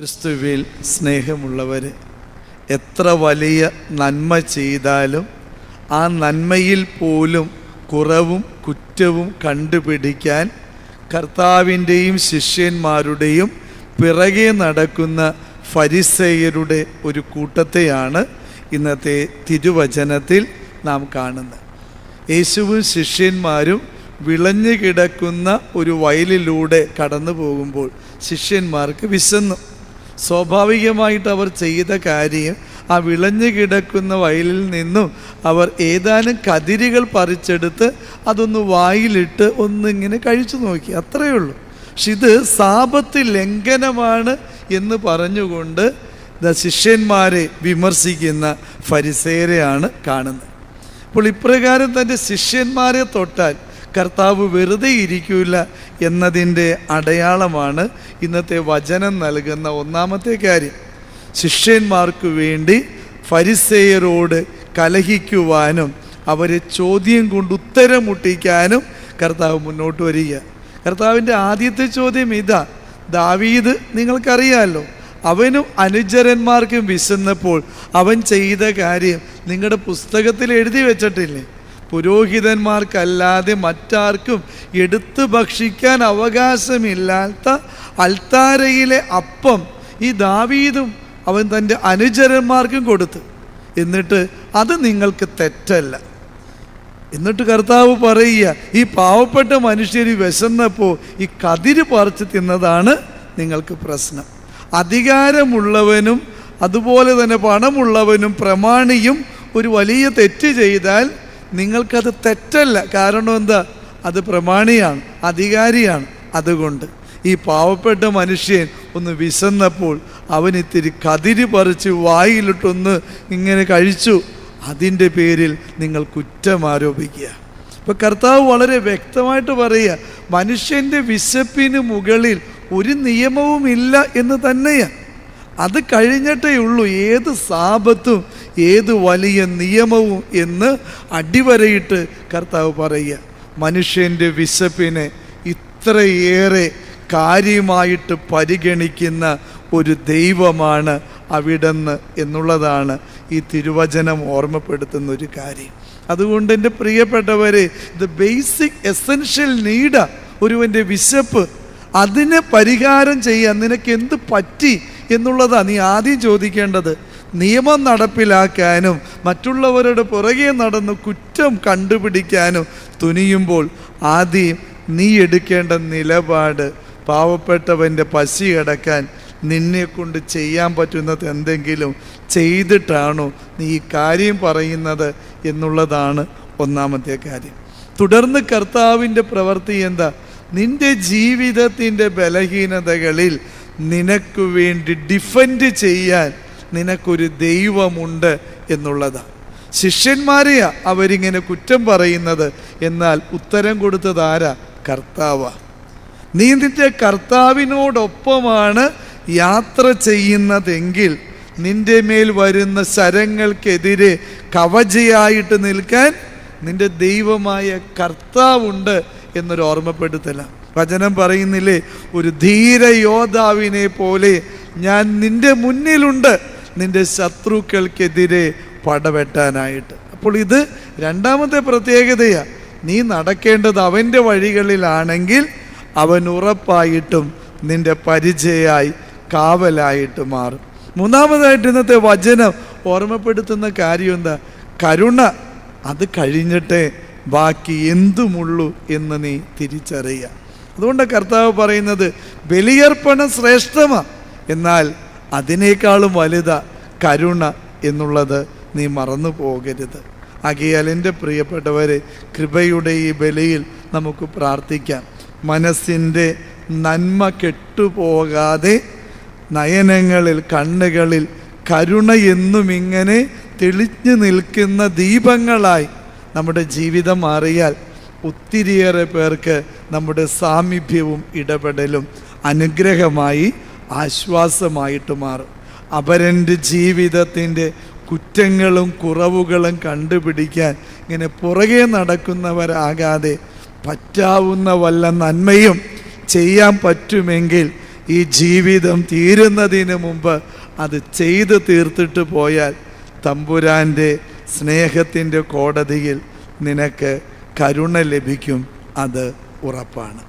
ക്രിസ്തുവിൽ സ്നേഹമുള്ളവർ, എത്ര വലിയ നന്മ ചെയ്താലും ആ നന്മയിൽ പോലും കുറവും കുറ്റവും കണ്ടുപിടിക്കാൻ കർത്താവിൻ്റെയും ശിഷ്യന്മാരുടെയും പിറകെ നടക്കുന്ന ഫരിസേയരുടെ ഒരു കൂട്ടത്തെയാണ് ഇന്നത്തെ തിരുവചനത്തിൽ നാം കാണുന്നത്. യേശുവും ശിഷ്യന്മാരും വിളഞ്ഞു കിടക്കുന്ന ഒരു വയലിലൂടെ കടന്നു പോകുമ്പോൾ ശിഷ്യന്മാർക്ക് വിശന്നു. സ്വാഭാവികമായിട്ട് അവർ ചെയ്ത കാര്യം, ആ വിളഞ്ഞു കിടക്കുന്ന വയലിൽ നിന്നും അവർ ഏതാനും കതിരുകൾ പറിച്ചെടുത്ത് അതൊന്ന് വായിലിട്ട് ഒന്നിങ്ങനെ കഴിച്ചു നോക്കി, അത്രയേ ഉള്ളൂ. പക്ഷെ ഇത് സാബത്ത് ലംഘനമാണ് എന്ന് പറഞ്ഞുകൊണ്ട് ശിഷ്യന്മാരെ വിമർശിക്കുന്ന ഫരിസേയരെയാണ് കാണുന്നത്. അപ്പോൾ ഇപ്രകാരം തൻ്റെ ശിഷ്യന്മാരെ തൊട്ടാൽ കർത്താവ് വെറുതെ ഇരിക്കില്ല എന്നതിൻ്റെ അടയാളമാണ് ഇന്നത്തെ വചനം നൽകുന്ന ഒന്നാമത്തെ കാര്യം. ശിഷ്യന്മാർക്ക് വേണ്ടി ഫരിസേയരോട് കലഹിക്കുവാനും അവരെ ചോദ്യം കൊണ്ട് ഉത്തരം മുട്ടിക്കാനും കർത്താവ് മുന്നോട്ട് വരിക. കർത്താവിൻ്റെ ആദ്യത്തെ ചോദ്യം ഇതാ: ദാവീദ് നിങ്ങൾക്കറിയാമല്ലോ, അവനും അനുചരന്മാർക്കും വിശന്നപ്പോൾ അവൻ ചെയ്ത കാര്യം നിങ്ങളുടെ പുസ്തകത്തിൽ എഴുതി വെച്ചിട്ടില്ലേ? പുരോഹിതന്മാർക്കല്ലാതെ മറ്റാർക്കും എടുത്തു ഭക്ഷിക്കാൻ അവകാശമില്ലാത്ത അൽത്താരയിലെ അപ്പം ഈ ദാവീദും അവൻ തൻ്റെ അനുചരന്മാർക്കും കൊടുത്തു. എന്നിട്ട് അത് നിങ്ങൾക്ക് തെറ്റല്ല. എന്നിട്ട് കർത്താവ് പറയുക, ഈ പാവപ്പെട്ട മനുഷ്യർ വിശന്നപ്പോൾ ഈ കതിര് പറിച്ച് തിന്നതാണ് നിങ്ങൾക്ക് പ്രശ്നം. അധികാരമുള്ളവനും അതുപോലെ തന്നെ പണമുള്ളവനും പ്രമാണിയും ഒരു വലിയ തെറ്റ് ചെയ്താൽ നിങ്ങൾക്കത് തെറ്റല്ല. കാരണം എന്താ? അത് പ്രമാണിയാണ്, അധികാരിയാണ്. അതുകൊണ്ട് ഈ പാവപ്പെട്ട മനുഷ്യൻ ഒന്ന് വിശന്നപ്പോൾ അവൻ ഇത്തിരി കതിര് പറിച്ച് വായിലിട്ടൊന്ന് ഇങ്ങനെ കഴിച്ചു, അതിൻ്റെ പേരിൽ നിങ്ങൾ കുറ്റം ആരോപിക്കുക. ഇപ്പം കർത്താവ് വളരെ വ്യക്തമായിട്ട് പറയുക, മനുഷ്യൻ്റെ വിശപ്പിന് മുകളിൽ ഒരു നിയമവുമില്ല എന്ന് തന്നെയാണ്. അത് കഴിഞ്ഞിട്ടേ ഉള്ളൂ ഏത് സാബത്തും ഏത് വലിയ നിയമവും എന്ന് അടിവരയിട്ട് കർത്താവ് പറയുക. മനുഷ്യൻ്റെ വിശപ്പിനെ ഇത്രയേറെ കാര്യമായിട്ട് പരിഗണിക്കുന്ന ഒരു ദൈവമാണ് അവിടുന്ന് എന്നുള്ളതാണ് ഈ തിരുവചനം ഓർമ്മപ്പെടുത്തുന്ന ഒരു കാര്യം. അതുകൊണ്ട് എൻ്റെ പ്രിയപ്പെട്ടവരെ, ദ ബേസിക് എസെൻഷ്യൽ നീഡാ ഒരുവൻ്റെ വിശപ്പ്. അതിനെ പരിഹാരം ചെയ്യാൻ നിനക്ക് എന്ത് പറ്റി എന്നുള്ളതാണ് നീ ആദ്യം ചോദിക്കേണ്ടത്. നിയമം നടപ്പിലാക്കാനും മറ്റുള്ളവരുടെ പുറകെ നടന്ന് കുറ്റം കണ്ടുപിടിക്കാനും തുനിയുമ്പോൾ ആദ്യം നീ എടുക്കേണ്ട നിലപാട്, പാവപ്പെട്ടവൻ്റെ പശി അടക്കാൻ നിന്നെ കൊണ്ട് ചെയ്യാൻ പറ്റുന്നത് എന്തെങ്കിലും ചെയ്തിട്ടാണോ നീ ഈ കാര്യം പറയുന്നത് എന്നുള്ളതാണ് ഒന്നാമത്തെ കാര്യം. തുടർന്ന് കർത്താവിൻ്റെ പ്രവൃത്തി എന്താ? നിൻ്റെ ജീവിതത്തിൻ്റെ ബലഹീനതകളിൽ നിനക്ക് വേണ്ടി ഡിഫെൻഡ് ചെയ്യാൻ നിനക്കൊരു ദൈവമുണ്ട് എന്നുള്ളതാണ്. ശിഷ്യന്മാരെയാ അവരിങ്ങനെ കുറ്റം പറയുന്നത്, എന്നാൽ ഉത്തരം കൊടുത്തത് ആരാ? കർത്താവാ. നീ നിന്റെ കർത്താവിനോടൊപ്പമാണ് യാത്ര ചെയ്യുന്നതെങ്കിൽ നിന്റെ മേൽ വരുന്ന ശരങ്ങൾക്കെതിരെ കവചയായിട്ട് നിൽക്കാൻ നിന്റെ ദൈവമായ കർത്താവുണ്ട് എന്നൊരു ഓർമ്മപ്പെടുത്തലാണ്. വചനം പറയുന്നില്ലേ, ഒരു ധീര യോദ്ധാവിനെ പോലെ ഞാൻ നിന്റെ മുന്നിലുണ്ട് നിന്റെ ശത്രുക്കൾക്കെതിരെ പടവെട്ടാനായിട്ട്. അപ്പോൾ ഇത് രണ്ടാമത്തെ പ്രത്യേകതയാണ്. നീ നടക്കേണ്ടത് അവൻ്റെ വഴികളിലാണെങ്കിൽ അവൻ ഉറപ്പായിട്ടും നിന്റെ പരിചയായി കാവലായിട്ട് മാറും. മൂന്നാമതായിട്ട് ഇന്നത്തെ വചനം ഓർമ്മപ്പെടുത്തുന്ന കാര്യം എന്താ? കരുണ. അത് കഴിഞ്ഞിട്ടേ ബാക്കി എന്തുമുള്ളൂ എന്ന് നീ തിരിച്ചറിയുക. അതുകൊണ്ട് കർത്താവ് പറയുന്നത് ബലിയർപ്പണം ശ്രേഷ്ഠമാണ്, എന്നാൽ അതിനേക്കാളും വലുതാ കരുണ എന്നുള്ളത് നീ മറന്നു പോകരുത്. ആകയാൽ എൻ്റെ പ്രിയപ്പെട്ടവരെ, കൃപയുടെ ഈ ബലിയിൽ നമുക്ക് പ്രാർത്ഥിക്കാം. മനസ്സിൻ്റെ നന്മ കെട്ടുപോകാതെ നയനങ്ങളിൽ കണ്ണുകളിൽ കരുണ എന്നും ഇങ്ങനെ തെളിഞ്ഞു നിൽക്കുന്ന ദീപങ്ങളായി നമ്മുടെ ജീവിതം മാറിയാൽ ഒത്തിരിയേറെ പേർക്ക് നമ്മുടെ സാമീപ്യവും ഇടപെടലും അനുഗ്രഹമായി ആശ്വാസമായിട്ട് മാറും. അപരൻ്റെ ജീവിതത്തിൻ്റെ കുറ്റങ്ങളും കുറവുകളും കണ്ടുപിടിക്കാൻ ഇങ്ങനെ പുറകെ നടക്കുന്നവരാകാതെ പറ്റാവുന്ന വല്ല നന്മയും ചെയ്യാൻ പറ്റുമെങ്കിൽ ഈ ജീവിതം തീരുന്നതിന് മുമ്പ് അത് ചെയ്ത് തീർത്തിട്ട് പോയാൽ തമ്പുരാൻ്റെ സ്നേഹത്തിൻ്റെ കോടതിയിൽ നിനക്ക് കരുണ ലഭിക്കും. അത് ഉറപ്പാണ്.